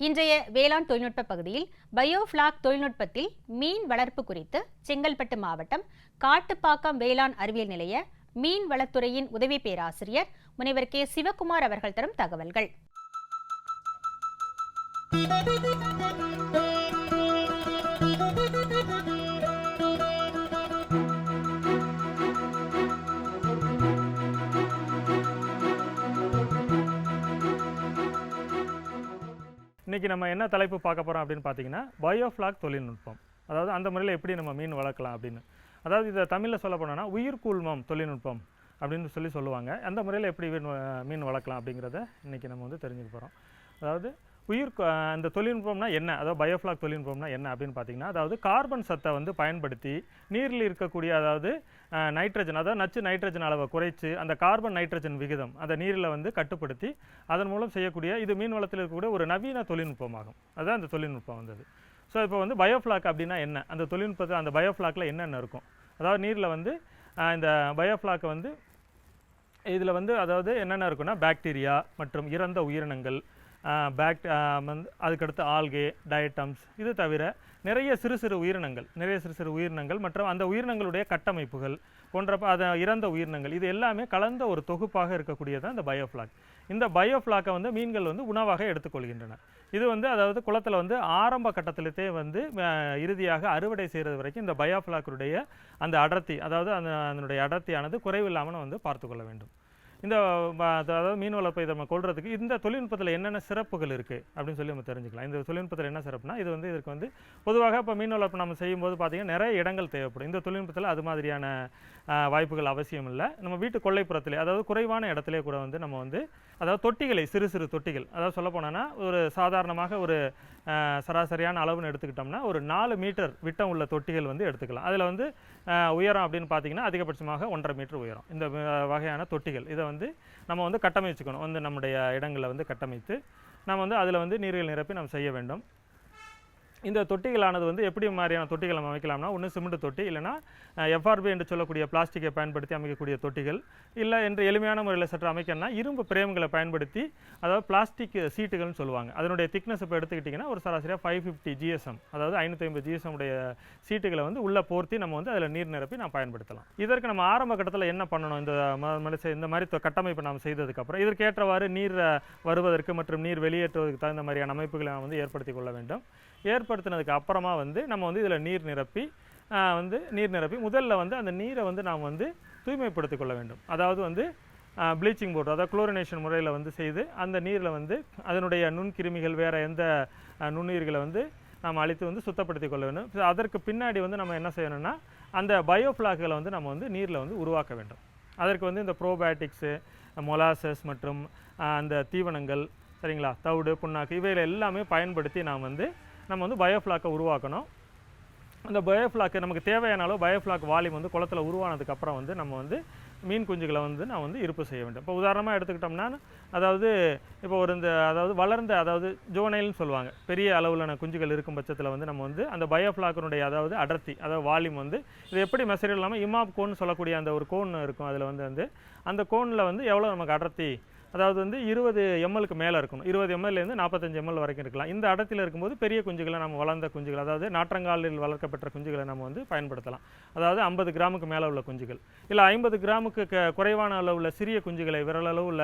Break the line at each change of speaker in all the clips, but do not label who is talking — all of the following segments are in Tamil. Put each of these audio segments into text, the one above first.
இன்றைய வேளாண் தொழில்நுட்ப பகுதியில் பயோஃப்ளாக் தொழில்நுட்பத்தில் மீன் வளர்ப்பு குறித்து செங்கல்பட்டு மாவட்டம் காட்டுப்பாக்கம் வேளாண் அறிவியல் நிலைய மீன் வளத்துறையின் உதவி பேராசிரியர் முனைவர் கே சிவகுமார் அவர்கள் தரும் தகவல்கள்.
இன்றைக்கி நம்ம என்ன தலைப்பு பார்க்க போகிறோம் அப்படின்னு பார்த்தீங்கன்னா பயோஃப்ளாக் தொழில்நுட்பம். அதாவது அந்த முறையில் எப்படி நம்ம மீன் வளர்க்கலாம் அப்படின்னு. அதாவது இதை தமிழில் சொல்ல போனோன்னா உயிர்கூழ்மம் தொழில்நுட்பம் அப்படின்னு சொல்லுவாங்க. அந்த முறையில் எப்படி மீன் வளர்க்கலாம் அப்படிங்கிறத இன்றைக்கி நம்ம வந்து தெரிஞ்சுக்க போகிறோம். அதாவது அந்த தொழில்நுட்பம்னா என்ன, அதாவது பயோஃப்ளாக் தொழில்நுட்பம்னா என்ன அப்படின்னு பார்த்தீங்கன்னா, அதாவது கார்பன் சத்தை வந்து பயன்படுத்தி நீரில் இருக்கக்கூடிய அதாவது நைட்ரஜன், அதாவது நச்சு நைட்ரஜன் அளவை குறைச்சி அந்த கார்பன் நைட்ரஜன் விகிதம் அந்த நீரில் வந்து கட்டுப்படுத்தி அதன் மூலம் செய்யக்கூடிய இது மீன் வளத்தில் இருக்கக்கூடிய ஒரு நவீன தொழில்நுட்பமாகும். அதுதான் அந்த தொழில்நுட்பம் வந்தது. ஸோ இப்போ வந்து பயோஃப்ளாக் அப்படின்னா என்ன, அந்த தொழில்நுட்பத்தில் அந்த பயோஃப்ளாக்கில் என்னென்ன இருக்கும், அதாவது நீரில் வந்து இந்த பயோஃப்ளாக்கை வந்து இதில் வந்து அதாவது என்னென்ன இருக்குன்னா பாக்டீரியா மற்றும் இறந்த உயிரினங்கள், வந்து அதுக்கடுத்து ஆல்கே, டயட்டம்ஸ், இது தவிர நிறைய சிறு சிறு உயிரினங்கள் மற்றும் அந்த உயிரினங்களுடைய கட்டமைப்புகள் போன்ற இறந்த உயிரினங்கள், இது எல்லாமே கலந்த ஒரு தொகுப்பாக இருக்கக்கூடியதான் இந்த பயோஃப்ளாக். இந்த பயோஃப்ளாக்கை வந்து மீன்கள் வந்து உணவாக எடுத்துக்கொள்கின்றன. இது வந்து அதாவது குளத்தில் வந்து ஆரம்ப கட்டத்திலே வந்து இறுதியாக அறுவடை செய்கிறது வரைக்கும் இந்த பயோஃப்ளாக்குடைய அந்த அடர்த்தி, அதாவது அதனுடைய அடர்த்தியானது குறைவில்லாமல் வந்து பார்த்து கொள்ள வேண்டும். இந்த அதாவது மீன் வளர்ப்பை நம்ம கொள்றதுக்கு இந்த தொழில்நுட்பத்தில் என்னென்ன சிறப்புகள் இருக்குது அப்படின்னு சொல்லி நம்ம தெரிஞ்சுக்கலாம். இந்த தொழில்நுட்பத்தில் என்ன சிறப்புனா, இது வந்து இதற்கு வந்து பொதுவாக இப்போ மீன் வளர்ப்பு நம்ம செய்யும்போது பார்த்திங்கன்னா நிறைய இடங்கள் தேவைப்படும். இந்த தொழில்நுட்பத்தில் அது மாதிரியான வாய்ப்புகள் அவசியம் இல்லை. நம்ம வீட்டு கொல்லைப்புறத்திலே அதாவது குறைவான இடத்துல கூட வந்து நம்ம வந்து அதாவது தொட்டிகளை, சிறு சிறு தொட்டிகள், அதாவது சொல்ல போனோன்னா ஒரு சாதாரணமாக ஒரு சராசரியான அளவுன்னு எடுத்துக்கிட்டோம்னா ஒரு 4 மீட்டர் விட்டம் உள்ள தொட்டிகள் வந்து எடுத்துக்கலாம். அதில் வந்து உயரம் அப்படின்னு பார்த்தீங்கன்னா அதிகபட்சமாக 1.5 மீட்டர் உயரம் இந்த வகையான தொட்டிகள். இதை வந்து நம்ம வந்து கட்டமைச்சுக்கணும். வந்து நம்முடைய இடங்களில் வந்து கட்டமைத்து நம்ம வந்து அதில் வந்து நீர்கள் நிரப்பி நம்ம செய்ய வேண்டும். இந்த தொட்டிகளானது வந்து எப்படி மாதிரியான தொட்டிகள் நம்ம அமைக்கலாம்னா, ஒன்று சிமெண்ட் தொட்டி, இல்லைனா எஃப்ஆர்பி என்று சொல்லக்கூடிய பிளாஸ்டிக்கை பயன்படுத்தி அமைக்கக்கூடிய தொட்டிகள், இல்லை என்று எளிமையான முறையில் சற்று அமைக்கணும்னா இரும்பு பிரேம்களை பயன்படுத்தி, அதாவது பிளாஸ்டிக் சீட்டுகள்னு சொல்லுவாங்க. அதனுடைய திக்னஸ் இப்போ எடுத்துக்கிட்டிங்கன்னா ஒரு சராசரியாக 550 GSM, அதாவது 550 GSM உடைய சீட்டுகளை வந்து உள்ளே போர்த்தி நம்ம வந்து அதில் நீர் நிரப்பி நாம் பயன்படுத்தலாம். இதற்கு நம்ம ஆரம்ப கட்டத்தில் என்ன பண்ணணும், இந்த மாதிரி கட்டமைப்பு நாம் செய்ததுக்கப்புறம் இதற்கு ஏற்றவாறு நீர் வருவதற்கு மற்றும் நீர் வெளியேற்றுவதற்கு தகுந்த மாதிரியான அமைப்புகளை நாம் வந்து ஏற்படுத்தி கொள்ள வேண்டும். ஏற்படுத்தினதுக்கு அப்புறமா வந்து நம்ம வந்து இதில் நீர் நிரப்பி முதல்ல வந்து அந்த நீரை வந்து நாம் வந்து தூய்மைப்படுத்தி கொள்ள வேண்டும். அதாவது வந்து ப்ளீச்சிங் பவுடர், அதாவது குளோரினேஷன் முறையில் வந்து செய்து அந்த நீரில் வந்து அதனுடைய நுண்கிருமிகள் வேறு எந்த நுண்ணுயிர்களை வந்து நாம் அழித்து வந்து சுத்தப்படுத்தி கொள்ள வேண்டும். அதற்கு பின்னாடி வந்து நம்ம என்ன செய்யணும்னா அந்த பயோஃப்ளாக்குகளை வந்து நம்ம வந்து நீரில் வந்து உருவாக்க வேண்டும். அதற்கு வந்து இந்த ப்ரோபயோட்டிக்ஸு, மொலாசஸ் மற்றும் அந்த தீவனங்கள், சரிங்களா, தவிடு, புண்ணாக்கு, இவையில் எல்லாமே பயன்படுத்தி நம்ம வந்து பயோஃப்ளாக்கை உருவாக்கணும். அந்த பயோஃப்ளாக்கு நமக்கு தேவையான அளவு பயோஃப்ளாக் வால்யூம் வந்து குளத்தில் உருவானதுக்கப்புறம் வந்து நம்ம வந்து மீன் குஞ்சுகளை வந்து நான் வந்து இருப்பு செய்ய வேண்டும். இப்போ உதாரணமாக எடுத்துக்கிட்டோம்னா, அதாவது இப்போ அதாவது வளர்ந்த, அதாவது ஜோனைல்னு சொல்லுவாங்க, பெரிய அளவிலான குஞ்சுகள் இருக்கும் பட்சத்தில் வந்து நம்ம வந்து அந்த பயோஃப்ளாக்கினுடைய அதாவது அடர்த்தி, அதாவது வால்யூம் வந்து இது எப்படி மெஷர் இல்லாமல் இமாப் கோன் சொல்லக்கூடிய அந்த ஒரு கோன் இருக்கும். அதில் வந்து அந்த கோனில் வந்து எவ்வளோ நமக்கு அடர்த்தி, அதாவது வந்து 20 ml மேலே இருக்கணும். 20 mlலேருந்து 45 ml வரைக்கும் இருக்கலாம். இந்த அடர்த்தியில் இருக்கும்போது பெரிய குஞ்சுகளை நம்ம வளர்ந்த குஞ்சுகள், அதாவது நாற்றங்காலில் வளர்க்கப்பட்ட குஞ்சுகளை நம்ம வந்து பயன்படுத்தலாம். அதாவது 50 கிராமுக்கு மேலே உள்ள குஞ்சுகள், இல்லை 50 கிராமுக்கு குறைவான அளவு உள்ள சிறிய குஞ்சுகளை, விரலளவு உள்ள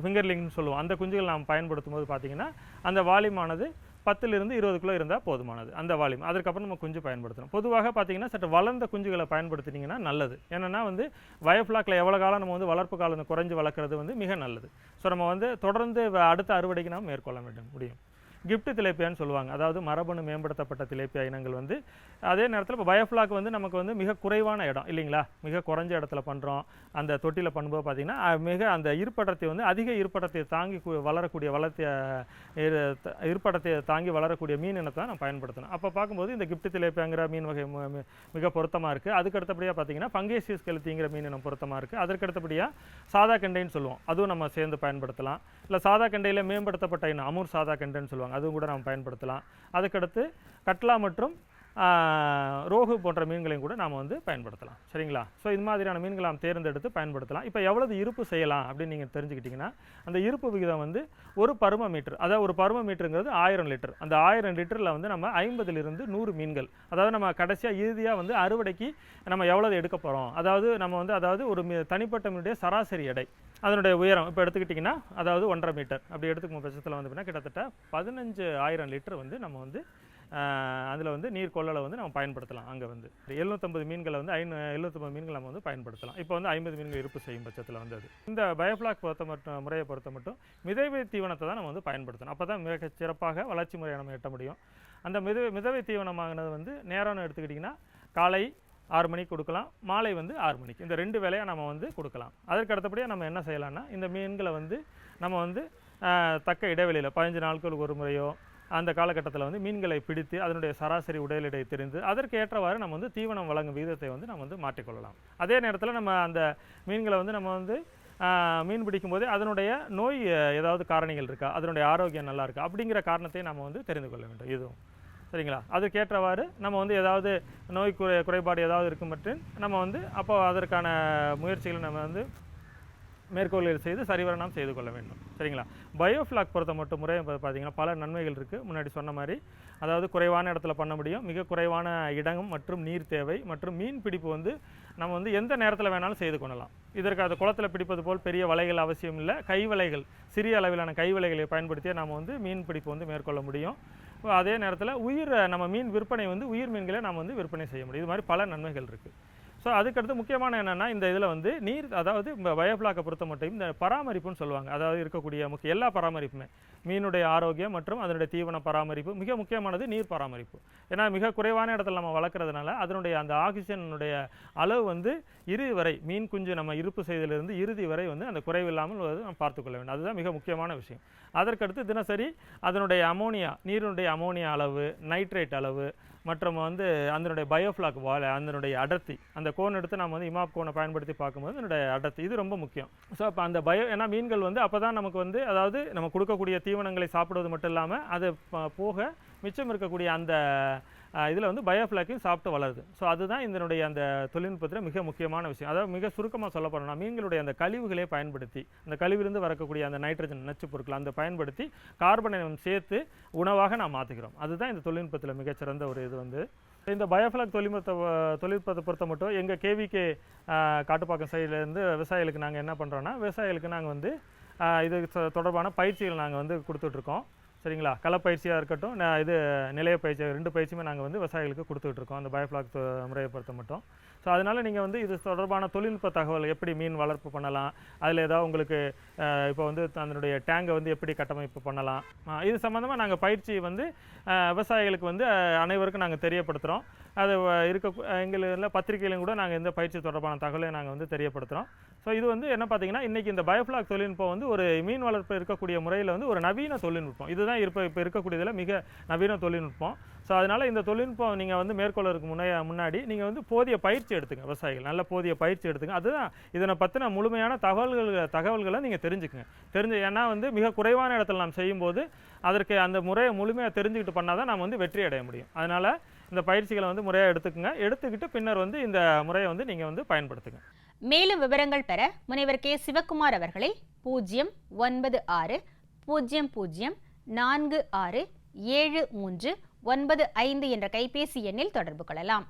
ஃபிங்கர்லிங்னு சொல்லுவோம், அந்த குஞ்சுகள் நாம் பயன்படுத்தும் போது பார்த்திங்கன்னா அந்த வால்யூமானது 10லிருந்து 20 கிலோ இருந்தால் போதுமானது அந்த வால்யூம். அதற்கப்புறம் நம்ம குஞ்சு பயன்படுத்தணும். பொதுவாக பார்த்தீங்கன்னா சற்று வளர்ந்த குஞ்சுகளை பயன்படுத்தினீங்கன்னா நல்லது. ஏன்னா வந்து பயோஃப்ளாக்கில் எவ்வளோ காலம் நம்ம வந்து வளர்ப்பு காலம் குறைஞ்சி வளர்க்குறது வந்து மிக நல்லது. ஸோ நம்ம வந்து தொடர்ந்து அடுத்த அறுவடைக்கு நாம் மேற்கொள்ள முடியும். கிஃப்ட் திலேப்பியான்னு சொல்லுவாங்க, அதாவது மரபணு மேம்படுத்தப்பட்ட திலேப்பியா இனங்கள் வந்து அதே நேரத்தில் இப்போ பயோஃப்ளாக் வந்து நமக்கு வந்து மிக குறைவான இடம் இல்லைங்களா, மிக குறைஞ்ச இடத்துல பண்ணுறோம். அந்த தொட்டியில் பண்ணும்போது பார்த்திங்கன்னா மிக அந்த ஈர்ப்படத்தை வந்து அதிக ஈர்ப்படத்தை தாங்கி வளரக்கூடிய ஈர்ப்படத்தை தாங்கி வளரக்கூடிய மீன் இனத்தை நம்ம பயன்படுத்தணும். அப்போ பார்க்கும்போது இந்த கிஃப்ட் திலேப்பியாங்கிற மீன் வகை மிக பொருத்தமாக இருக்குது. அதுக்கு அடுத்தபடியாக பார்த்திங்கன்னா பங்கேசியஸ் கெளுத்திங்கிற மீன் இனம் பொருத்தமாக இருக்குது. அதற்கு அடுத்தபடியாக சாதா கெண்டைன்னு சொல்லுவோம், அதுவும் நம்ம சேர்ந்து பயன்படுத்தலாம். இல்லை சாதா கெண்டையில் மேம்படுத்தப்பட்ட இனம் அமூர் சாதா கெண்டைன்னு சொல்லுவாங்க, அதுவும் கூட நம்ம பயன்படுத்தலாம். அதுக்கடுத்து கட்லா மற்றும் ரோகு போன்ற மீன்களையும் கூட நாம் வந்து பயன்படுத்தலாம். சரிங்களா? ஸோ இது மாதிரியான மீன்களை நாம் தேர்ந்தெடுத்து பயன்படுத்தலாம். இப்போ எவ்வளவு இருப்பு செய்யலாம் அப்படின்னு நீங்கள் தெரிஞ்சுக்கிட்டிங்கன்னா, அந்த இருப்பு விகிதம் வந்து ஒரு பரும மீட்டர், அதாவது ஒரு பரும மீட்டருங்கிறது 1000 லிட்டர். அந்த 1000 லிட்டரில் வந்து நம்ம 50லிருந்து 100 மீன்கள், அதாவது நம்ம கடைசியாக இறுதியாக வந்து அறுவடைக்கு நம்ம எவ்வளவு எடுக்க போகிறோம், அதாவது நம்ம வந்து அதாவது ஒரு தனிப்பட்ட மீனுடைய சராசரி எடை, அதனுடைய உயரம் இப்போ எடுத்துக்கிட்டிங்கன்னா அதாவது 1.5 மீட்டர் அப்படி எடுத்துக்கும் பட்சத்தில் வந்து கிட்டத்தட்ட 15000 லிட்டர் வந்து நம்ம வந்து அதில் வந்து நீர் கொள்ளலை வந்து நம்ம பயன்படுத்தலாம். அங்கே வந்து 750 மீன்களை வந்து 750 மீன்கள் நம்ம வந்து பயன்படுத்தலாம். இப்போ வந்து 50 மீன்கள் இருப்பு செய்யும் பட்சத்தில் வந்து அது இந்த பயோஃப்ளாக் முறையை பொறுத்த மட்டும் மிதவை தீவனத்தை தான் நம்ம வந்து பயன்படுத்தணும். அப்போ தான் மிக சிறப்பாக வளர்ச்சி முறையை நம்ம எட்ட முடியும். அந்த மிதவை தீவனமானது வந்து நேரம்னு எடுத்துக்கிட்டிங்கன்னா காலை 6 மணிக்கு கொடுக்கலாம், மாலை வந்து 6 மணிக்கு, இந்த 2 வேளையாக நம்ம வந்து கொடுக்கலாம். அதற்கு அடுத்தபடியாக நம்ம என்ன செய்யலாம்னா, இந்த மீன்களை வந்து நம்ம வந்து தக்க இடைவெளியில் 15 நாட்களுக்கு ஒரு முறையோ அந்த காலகட்டத்தில் வந்து மீன்களை பிடித்து அதனுடைய சராசரி உடல் எடை தெரிந்து அதற்கு ஏற்றவாறு நம்ம வந்து தீவனம் வழங்கும் விகிதத்தை வந்து நம்ம வந்து மாற்றிக்கொள்ளலாம். அதே நேரத்தில் நம்ம அந்த மீன்களை வந்து நம்ம வந்து மீன் பிடிக்கும்போது அதனுடைய நோய் ஏதாவது காரணிகள் இருக்கா, அதனுடைய ஆரோக்கியம் நல்லா இருக்கா அப்படிங்கிற காரணத்தை நம்ம வந்து தெரிந்து கொள்ள வேண்டும். இதுவும் சரிங்களா? அதுக்கேற்றவாறு நம்ம வந்து ஏதாவது நோய் குறைபாடு ஏதாவது இருக்கும் மற்றும் நம்ம வந்து அப்போ அதற்கான முயற்சிகளை நம்ம வந்து மேற்கோள்கள் செய்து சரிவர நாம் செய்து கொள்ள வேண்டும். சரிங்களா? பயோஃப்ளாக் பொறுத்த மட்டும் முறை பார்த்தீங்கன்னா பல நன்மைகள் இருக்குது. முன்னாடி சொன்ன மாதிரி அதாவது குறைவான இடத்துல பண்ண முடியும், மிக குறைவான இடம் மற்றும் நீர் தேவை, மற்றும் மீன் பிடிப்பு வந்து நம்ம வந்து எந்த நேரத்தில் வேணாலும் செய்து கொள்ளலாம். இதற்கு அது குளத்தில் பிடிப்பது போல் பெரிய வலைகள் அவசியம் இல்லை, கைவலைகள், சிறிய அளவிலான கைவலைகளை பயன்படுத்தியே நம்ம வந்து மீன் பிடிப்பு வந்து மேற்கொள்ள முடியும். அதே நேரத்தில் நம்ம மீன் விற்பனை வந்து உயிர் மீன்களை நம்ம வந்து விற்பனை செய்ய முடியும். இது மாதிரி பல நன்மைகள் இருக்குது. ஸோ அதுக்கடுத்து முக்கியமான என்னென்னா, இந்த இதில் வந்து நீர், அதாவது பயோஃப்ளாக்கை பொறுத்த மட்டும் இந்த பராமரிப்புன்னு சொல்லுவாங்க, அதாவது இருக்கக்கூடிய எல்லா பராமரிப்புமே மீனுடைய ஆரோக்கியம் மற்றும் அதனுடைய தீவன பராமரிப்பு, மிக முக்கியமானது நீர் பராமரிப்பு. ஏன்னா மிக குறைவான இடத்துல நம்ம வளர்க்குறதுனால அதனுடைய அந்த ஆக்சிஜனுடைய அளவு வந்து இறுதி வரை மீன் குஞ்சு நம்ம இருப்பு செய்தலிருந்து இறுதி வரை வந்து அந்த குறைவில்லாமல் நம்ம பார்த்துக்கொள்ள வேண்டும். அதுதான் மிக முக்கியமான விஷயம். அதற்கடுத்து தினசரி அதனுடைய நீரினுடைய அமோனியா அளவு, நைட்ரேட் அளவு மற்றும் வந்து அதனுடைய பயோஃப்ளாக் அதனுடைய அடர்த்தி, அந்த கோன் எடுத்து நம்ம வந்து இமாப் கோனை பயன்படுத்தி பார்க்கும்போது அதனுடைய அடர்த்தி இது ரொம்ப முக்கியம். ஸோ அப்போ அந்த ஏன்னா மீன்கள் வந்து அப்போ தான் நமக்கு வந்து அதாவது நம்ம கொடுக்கக்கூடிய தீவனங்களை சாப்பிடுவது மட்டும் இல்லாமல் அது போக மிச்சம் இருக்கக்கூடிய அந்த இதில் வந்து பயோஃப்ளாக்கையும் சாப்பிட்டு வளருது. ஸோ அதுதான் இதனுடைய அந்த தொழில்நுட்பத்தில் மிக முக்கியமான விஷயம். அதாவது மிக சுருக்கமாக சொல்ல போனோம்னா, மீன்களுடைய அந்த கழிவுகளை பயன்படுத்தி, அந்த கழிவிலிருந்து வரக்கூடிய அந்த நைட்ரஜன் நச்சு பொருட்கள் அந்த பயன்படுத்தி கார்பனை சேர்த்து உணவாக நாம் மாற்றுகிறோம். அதுதான் இந்த தொழில்நுட்பத்தில் மிகச்சிறந்த ஒரு இது வந்து இந்த பயோஃப்ளாக் தொழில்நுட்பத்தை பொறுத்த மட்டும் எங்கள் கேவிகே காட்டுப்பாக்கம் சைட்லேருந்து விவசாயிகளுக்கு நாங்கள் என்ன பண்ணுறோன்னா, விவசாயிகளுக்கு நாங்கள் வந்து இது தொடர்பான பயிற்சிகள் நாங்கள் வந்து கொடுத்துட்ருக்கோம். சரிங்களா? களப்பயிற்சியாக இருக்கட்டும், இது நிலைய பயிற்சி, 2 பயிற்சியுமே நாங்கள் வந்து விவசாயிகளுக்கு கொடுத்துட்ருக்கோம் அந்த பயோஃப்ளாக் முறையை பொறுத்த மட்டும். ஸோ அதனால் நீங்கள் வந்து இது தொடர்பான தொழில்நுட்ப தகவல், எப்படி மீன் வளர்ப்பு பண்ணலாம், அதில் ஏதாவது உங்களுக்கு இப்போ வந்து அதனுடைய டேங்கை வந்து எப்படி கட்டமைப்பு பண்ணலாம், இது சம்மந்தமாக நாங்கள் பயிற்சி வந்து விவசாயிகளுக்கு வந்து அனைவருக்கும் நாங்கள் தெரியப்படுத்துகிறோம். அது எங்களில் பத்திரிகையிலும் கூட நாங்கள் இந்த பயிற்சி தொடர்பான தகவலை நாங்கள் வந்து தெரியப்படுத்துகிறோம். ஸோ இது வந்து என்ன பார்த்தீங்கன்னா, இன்றைக்கி இந்த பயோஃப்ளாக் தொழில்நுட்பம் வந்து ஒரு மீன் வளர்ப்பு இருக்கக்கூடிய முறையில் வந்து ஒரு நவீன தொழில்நுட்பம். இதுதான் இப்போ இருக்கக்கூடியதில் மிக நவீன தொழில்நுட்பம். ஸோ அதனால் இந்த தொழில்நுட்பம் நீங்கள் வந்து மேற்கொள்வதற்கு முன்னாடி நீங்கள் வந்து போதிய பயிற்சி எடுத்துங்க, விவசாயிகள் நல்ல போதிய பயிற்சி எடுத்துங்க. அதுதான் இதனை பற்றின முழுமையான தகவல்களை நீங்கள் தெரிஞ்சுக்குங்க. ஏன்னா வந்து மிக குறைவான இடத்துல நாம் செய்யும்போது அதற்கு அந்த முறையை முழுமையாக தெரிஞ்சுக்கிட்டு பண்ணால் தான் நாம் வந்து வெற்றி அடைய முடியும். அதனால் இந்த பயிற்சிகளை வந்து முறையாக எடுத்துக்கிட்டு பின்னர் வந்து இந்த முறையை வந்து நீங்கள் வந்து பயன்படுத்துங்க.
மேலும் விவரங்கள் பெற முனைவர் கே. சிவக்குமார் அவர்களை 096 00 46 7395 என்ற கைபேசி எண்ணில் தொடர்பு கொள்ளலாம்.